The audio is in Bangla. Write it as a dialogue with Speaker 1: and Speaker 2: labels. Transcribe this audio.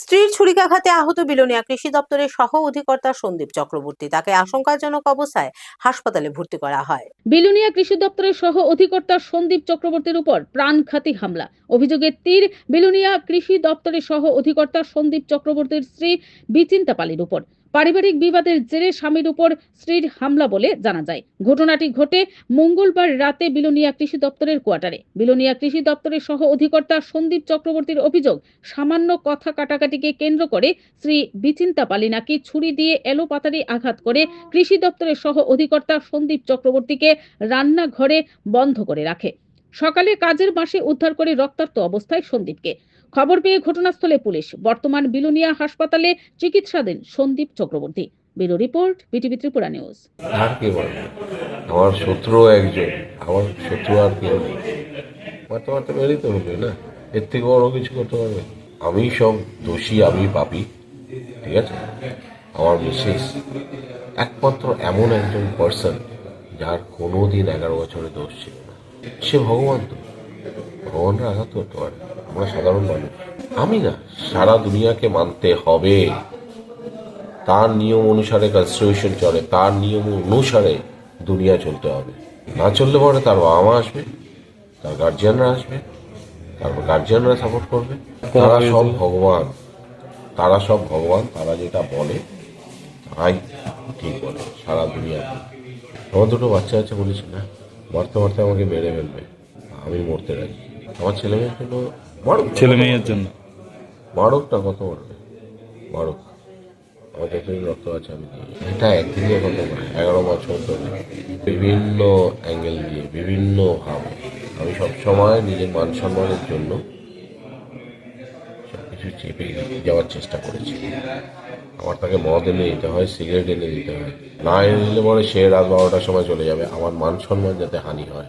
Speaker 1: স্ত্রীর ছুরিকাঘাতে আহত বিলোনিয়া কৃষি দপ্তরের সহ অধিকর্তা সন্দীপ চক্রবর্তী, তাকে আশঙ্কাজনক অবস্থায় হাসপাতালে ভর্তি করা হয়।
Speaker 2: বিলোনিয়া কৃষি দপ্তরের সহ অধিকর্তা সন্দীপ চক্রবর্তীর উপর প্রাণঘাতী হামলা অভিযোগের তীর বিলোনিয়া কৃষি দপ্তরের সহ অধিকর্তা সন্দীপ চক্রবর্তীর স্ত্রী বিচিন্তা পালির উপর। পারিবারিক বিবাদের জেরে স্বামীর উপর স্ত্রীর হামলা বলে জানা যায়। ঘটনাটি ঘটে মঙ্গলবার রাতে বিলোনিয়া কৃষি দপ্তরের কোয়ার্টারে। বিলোনিয়া কৃষি দপ্তরের সহ অধিকর্তা সন্দীপ চক্রবর্তীর অভিযোগ, সামান্য কথা কাটাকাটিকে কেন্দ্র করে স্ত্রী বিচিন্তা পালি নাকি ছুরি দিয়ে এলোপাতাড়ি আঘাত করে কৃষি দপ্তরের সহ অধিকর্তা সন্দীপ চক্রবর্তীকে রান্নাঘরে বন্ধ করে রাখে। সকালে কাজের মাসে উদ্ধার করে রক্তাক্ত অবস্থায় সন্দীপকে। খবর পেয়ে ঘটনাস্থলে পুলিশ। বর্তমান বিলোনিয়া হাসপাতালে চিকিৎসাধীন Sandeep Chakraborty. Bureau report, BTV Tripura news.
Speaker 3: আর কি বলবো, আমার শত্রু একজন, আমার শত্রু আর কেউ নেই। মারতে মারতে বেরিয়ে তো হবে না, এর থেকে বড় কিছু করতে পারবে? আমি সব দোষী, আমি পাপী, ঠিক আছে? আমার মিসেস একমাত্র এমন একজন পার্সন যার কোনোদিন 11 বছরে দোষ ছিল না। সে ভগবান, তো ভগবানরা আঘাত করতে পারে, আমরা সাধারণ মানুষ। আমি না, সারা দুনিয়াকে মানতে হবে। তার নিয়ম অনুসারে কনস্টিটিউশন চলে, তার নিয়ম অনুসারে দুনিয়া চলতে হবে। না চললে পরে তার বাবা মা আসবে, তার গার্জিয়ানরা আসবে, তারপর গার্জিয়ানরা সাপোর্ট করবে। তারা সব ভগবান, তারা সব ভগবান, তারা যেটা বলে তাই ঠিক বলে সারা দুনিয়াতে। আমার দুটো বাচ্চা আছে, বলেছি না, মারতে মারতে আমাকে মেরে ফেলবে, আমি মরতে রাজি। আমার ছেলে মেয়ের জন্য মারুক,
Speaker 4: ছেলে মেয়ের জন্য
Speaker 3: মারুক না, কত মারবে, মারুক। আমার যতদিন রক্ত আছে আমি দিই। এটা একদিনে কত করে 11 বছর ধরে বিভিন্ন অ্যাঙ্গেল দিয়ে বিভিন্নভাবে আমি সবসময় নিজের মান সম্মানের জন্য সবকিছু চেপে যাওয়ার চেষ্টা করেছি। আমার তাকে মদ এনে দিতে হয়, সিগারেট এনে দিতে হয়, না এনে দিলে পরে সে রাত 12টার সময় চলে যাবে, আমার মান সম্মান যাতে হানি হয়।